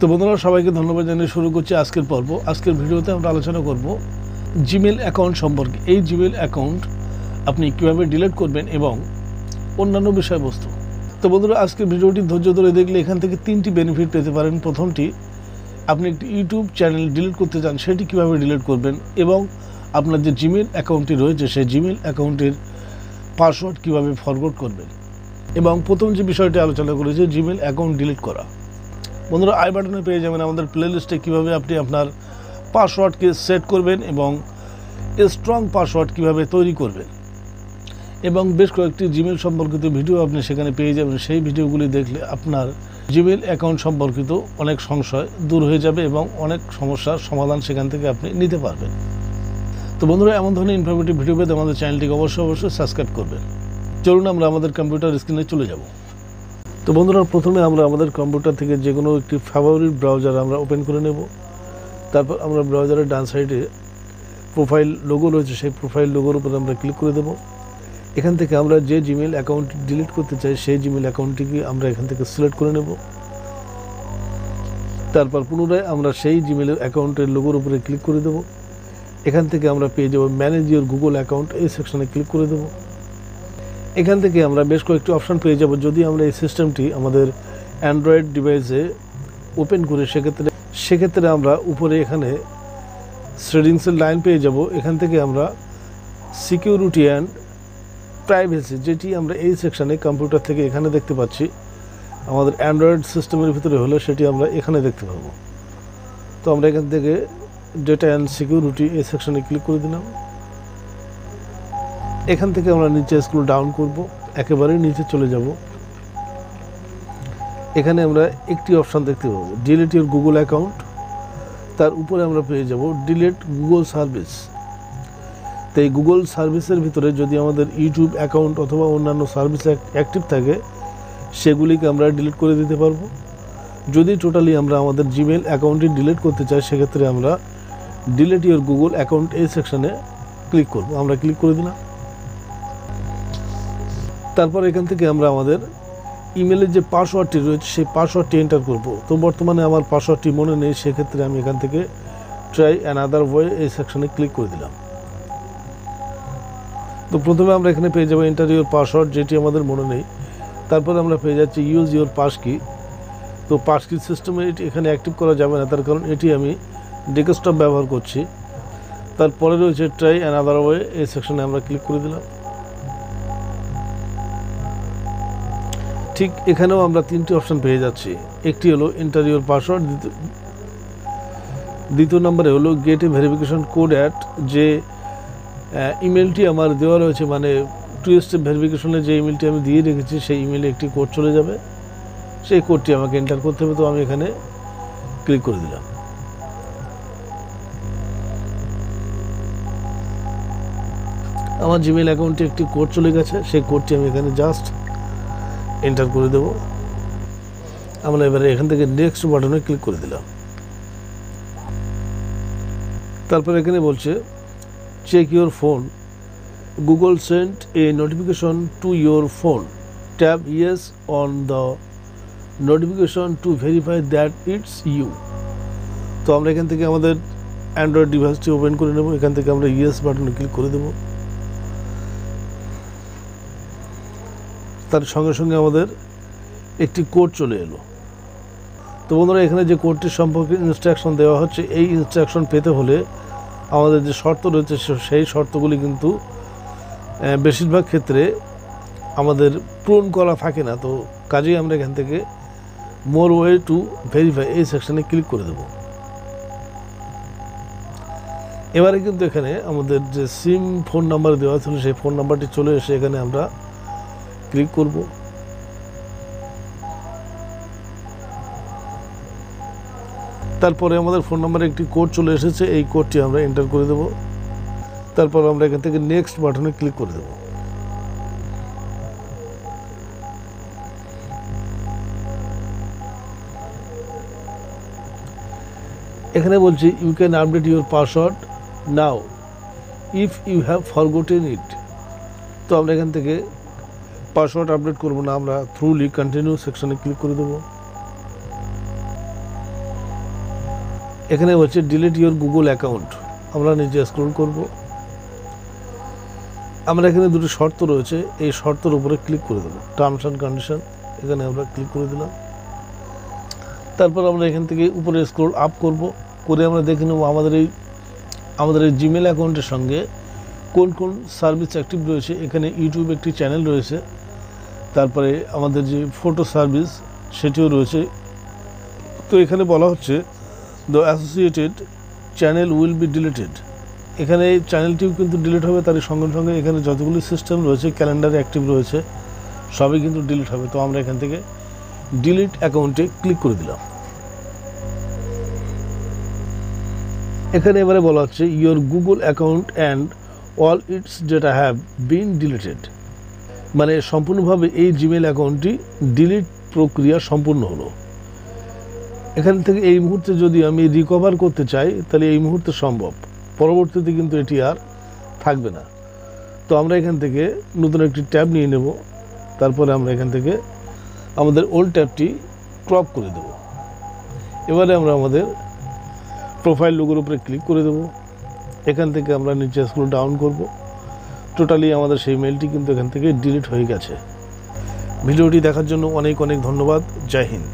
তো বন্ধুরা, সবাইকে ধন্যবাদ জানিয়ে শুরু করছি আজকের পর্ব। আজকের ভিডিওতে আমরা আলোচনা করব জিমেল অ্যাকাউন্ট সম্পর্কে। এই জিমেল অ্যাকাউন্ট আপনি কীভাবে ডিলিট করবেন এবং অন্যান্য বিষয়বস্তু। তো বন্ধুরা, আজকের ভিডিওটি ধৈর্য ধরে দেখলে এখান থেকে 3টি বেনিফিট পেতে পারেন। প্রথমটি, আপনি একটি ইউটিউব চ্যানেল ডিলিট করতে চান, সেটি কীভাবে ডিলিট করবেন এবং আপনার যে জিমেল অ্যাকাউন্টটি রয়েছে সেই জিমেল অ্যাকাউন্টের পাসওয়ার্ড কীভাবে ফরওয়ার্ড করবেন। এবং প্রথম যে বিষয়টি আলোচনা করেছি, জিমেল অ্যাকাউন্ট ডিলিট করা। বন্ধুরা, আই বাটনে পেয়ে যাবেন আমাদের প্লেলিস্টে কীভাবে আপনি আপনার পাসওয়ার্ডকে সেট করবেন এবং স্ট্রং পাসওয়ার্ড কীভাবে তৈরি করবেন, এবং বেশ কয়েকটি জিমেল সম্পর্কিত ভিডিও আপনি সেখানে পেয়ে যাবেন। সেই ভিডিওগুলি দেখলে আপনার জিমেল অ্যাকাউন্ট সম্পর্কিত অনেক সংশয় দূর হয়ে যাবে এবং অনেক সমস্যার সমাধান সেখান থেকে আপনি নিতে পারবেন। তো বন্ধুরা, এমন ধরনের ইনফরমেটিভ ভিডিও পেতে আমাদের চ্যানেলটিকে অবশ্যই সাবস্ক্রাইব করবেন। চলুন আমরা আমাদের কম্পিউটার স্ক্রিনে চলে যাব। তো বন্ধুরা, প্রথমে আমরা আমাদের কম্পিউটার থেকে যে কোনো একটি ফেভারিট ব্রাউজার আমরা ওপেন করে নেব। তারপর আমরা ব্রাউজারের ডান সাইডে প্রোফাইল লোগো রয়েছে, সেই প্রোফাইল লোগোর উপরে আমরা ক্লিক করে দেব। এখান থেকে আমরা যে জিমেল অ্যাকাউন্ট ডিলিট করতে চাই সেই জিমেল অ্যাকাউন্টটিকে আমরা এখান থেকে সিলেক্ট করে নেব। তারপর পুনরায় আমরা সেই জিমেল অ্যাকাউন্টের লোগোর উপরে ক্লিক করে দেব। এখান থেকে আমরা পেয়ে যাব ম্যানেজ ইওর গুগল অ্যাকাউন্ট, এই সেকশনে ক্লিক করে দেব। এখান থেকে আমরা বেশ কয়েকটি অপশান পেয়ে যাব। যদি আমরা এই সিস্টেমটি আমাদের অ্যান্ড্রয়েড ডিভাইসে ওপেন করি, সেক্ষেত্রে আমরা উপরে এখানে সেটিংসের লাইন পেয়ে যাব। এখান থেকে আমরা সিকিউরিটি অ্যান্ড প্রাইভেসি, যেটি আমরা এই সেকশানে কম্পিউটার থেকে এখানে দেখতে পাচ্ছি, আমাদের অ্যান্ড্রয়েড সিস্টেমের ভিতরে হলে সেটি আমরা এখানে দেখতে পাবো। তো আমরা এখান থেকে ডেটা অ্যান্ড সিকিউরিটি এই সেকশানে ক্লিক করে দিলাম। এখান থেকে আমরা নিচে স্ক্রল ডাউন করব, একেবারে নিচে চলে যাব। এখানে আমরা একটি অপশান দেখতে পাবো, ডিলিট ইওর গুগল অ্যাকাউন্ট। তার উপরে আমরা পেয়ে যাব ডিলিট গুগল সার্ভিস। তো এই গুগল সার্ভিসের ভিতরে যদি আমাদের ইউটিউব অ্যাকাউন্ট অথবা অন্যান্য সার্ভিস অ্যাক্টিভ থাকে, সেগুলিকে আমরা ডিলিট করে দিতে পারবো। যদি টোটালি আমরা আমাদের জিমেল অ্যাকাউন্টটি ডিলিট করতে চাই, সেক্ষেত্রে আমরা ডিলিট ইওর গুগল অ্যাকাউন্ট এই সেকশানে ক্লিক করব। আমরা ক্লিক করে দিলাম। তারপর এখান থেকে আমরা আমাদের ইমেলের যে পাসওয়ার্ডটি রয়েছে সেই পাসওয়ার্ডটি এন্টার করব। তো বর্তমানে আমার পাসওয়ার্ডটি মনে নেই, সেক্ষেত্রে আমি এখান থেকে ট্রাই অ্যানাদার ওয়ে এই সেকশনে ক্লিক করে দিলাম। তো প্রথমে আমরা এখানে পেয়ে যাবো এন্টার ইওর পাসওয়ার্ড, যেটি আমাদের মনে নেই। তারপরে আমরা পেয়ে যাচ্ছি ইউজ ইওর পাস কি। তো পাস কি সিস্টেমে এটি এখানে অ্যাক্টিভ করা যাবে না, তার কারণ এটি আমি ডেস্কটপ ব্যবহার করছি। তারপরে রয়েছে ট্রাই অ্যানাদার ওয়ে, এই সেকশনে আমরা ক্লিক করে দিলাম। ঠিক এখানেও আমরা 3টি অপশান পেয়ে যাচ্ছি। একটি হলো এন্টার ইওর পাসওয়ার্ড, দ্বিতীয় নম্বরে হলো gate A verification code at, যে ইমেলটি আমার দেওয়া রয়েছে, মানে 2 স্টেপ ভেরিফিকেশনে যে ইমেলটি আমি দিয়ে রেখেছি সেই ইমেলে একটি কোড চলে যাবে, সেই কোডটি আমাকে এন্টার করতে হবে। তো আমি এখানে ক্লিক করে দিলাম। আমার জিমেল অ্যাকাউন্টে একটি কোড চলে গেছে, সেই কোডটি আমি এখানে জাস্ট এন্টার করে দেব। আমরা এবারে এখান থেকে নেক্সট বাটনে ক্লিক করে দিলাম। তারপর এখানে বলছে check your phone, Google sent a notification to your phone, tap yes on the notification to verify that it's you. তো আমরা এখান থেকে আমাদের অ্যান্ড্রয়েড ডিভাইসটি ওপেন করে নেব। এখান থেকে আমরা ইয়েস বাটনে ক্লিক করে দেব। তার সঙ্গে সঙ্গে আমাদের একটি কোড চলে এলো। তো বন্ধুরা, এখানে যে কোডটির সম্পর্কে ইনস্ট্রাকশন দেওয়া হচ্ছে, এই ইনস্ট্রাকশন পেতে হলে আমাদের যে শর্ত রয়েছে সেই শর্তগুলি কিন্তু বেশিরভাগ ক্ষেত্রে আমাদের পূরণ করা থাকে না। তো কাজেই আমরা এখান থেকে মোর ওয়ে টু ভেরিফাই এই সেকশনে ক্লিক করে দেব। এবারে কিন্তু এখানে আমাদের যে সিম ফোন নাম্বার দেওয়া ছিল সেই ফোন নাম্বারটি চলে এসে এখানে আমরা ক্লিক করব। তারপরে আমাদের ফোন নাম্বারে একটি কোড চলে এসেছে, এই কোডটি আমরা এন্টার করে দেব। তারপর আমরা এখান থেকে নেক্সট বাটনে ক্লিক করে দেব। এখানে বলছি you can update your password now if you have forgotten it. তো আমরা এখান থেকে পাসওয়ার্ড আপডেট করব না, আমরা থ্রুলি কন্টিনিউ সেকশনে ক্লিক করে দেব। এখানে হচ্ছে ডিলিট ইওর গুগল অ্যাকাউন্ট, আমরা নিচে স্ক্রল করব। আমরা এখানে দুটো শর্ত রয়েছে, এই শর্তের উপরে ক্লিক করে দেবো, টার্মস অ্যান্ড কন্ডিশন, এখানে আমরা ক্লিক করে দিলাম। তারপর আমরা এখান থেকে উপরে স্ক্রল আপ করব, করে আমরা দেখে নেব আমাদের এই জিমেল অ্যাকাউন্টের সঙ্গে কোন কোন সার্ভিস অ্যাক্টিভ রয়েছে। এখানে ইউটিউব একটি চ্যানেল রয়েছে, তারপরে আমাদের যে ফটো সার্ভিস সেটিও রয়েছে। তো এখানে বলা হচ্ছে the associated channel will be deleted, এখানে এই চ্যানেলটিও কিন্তু ডিলিট হবে, তার সঙ্গে সঙ্গে এখানে যতগুলি সিস্টেম রয়েছে ক্যালেন্ডারে অ্যাক্টিভ রয়েছে সবই কিন্তু ডিলিট হবে। তো আমরা এখান থেকে ডিলিট অ্যাকাউন্টে ক্লিক করে দিলাম। এখানে এবারে বলা হচ্ছে your Google account and all it's data have been deleted, মানে সম্পূর্ণভাবে এই জিমেল অ্যাকাউন্টটি ডিলিট প্রক্রিয়া সম্পূর্ণ হলো। এখান থেকে এই মুহূর্তে যদি আমি রিকভার করতে চাই তাহলে এই মুহূর্তে সম্ভব, পরবর্তীতে কিন্তু এটি আর থাকবে না। তো আমরা এখান থেকে নতুন একটি ট্যাব নিয়ে নেব, তারপরে আমরা এখান থেকে আমাদের ওল্ড ট্যাবটি ক্রপ করে দেব। এবারে আমরা আমাদের প্রোফাইল লোগোর উপরে ক্লিক করে দেব। এখান থেকে আমরা নিচে স্ক্রল ডাউন করব, টোটালি আমাদের সেই মেলটি কিন্তু এখান থেকে ডিলিট হয়ে গেছে। ভিডিওটি দেখার জন্য অনেক অনেক ধন্যবাদ। জয় হিন্দ।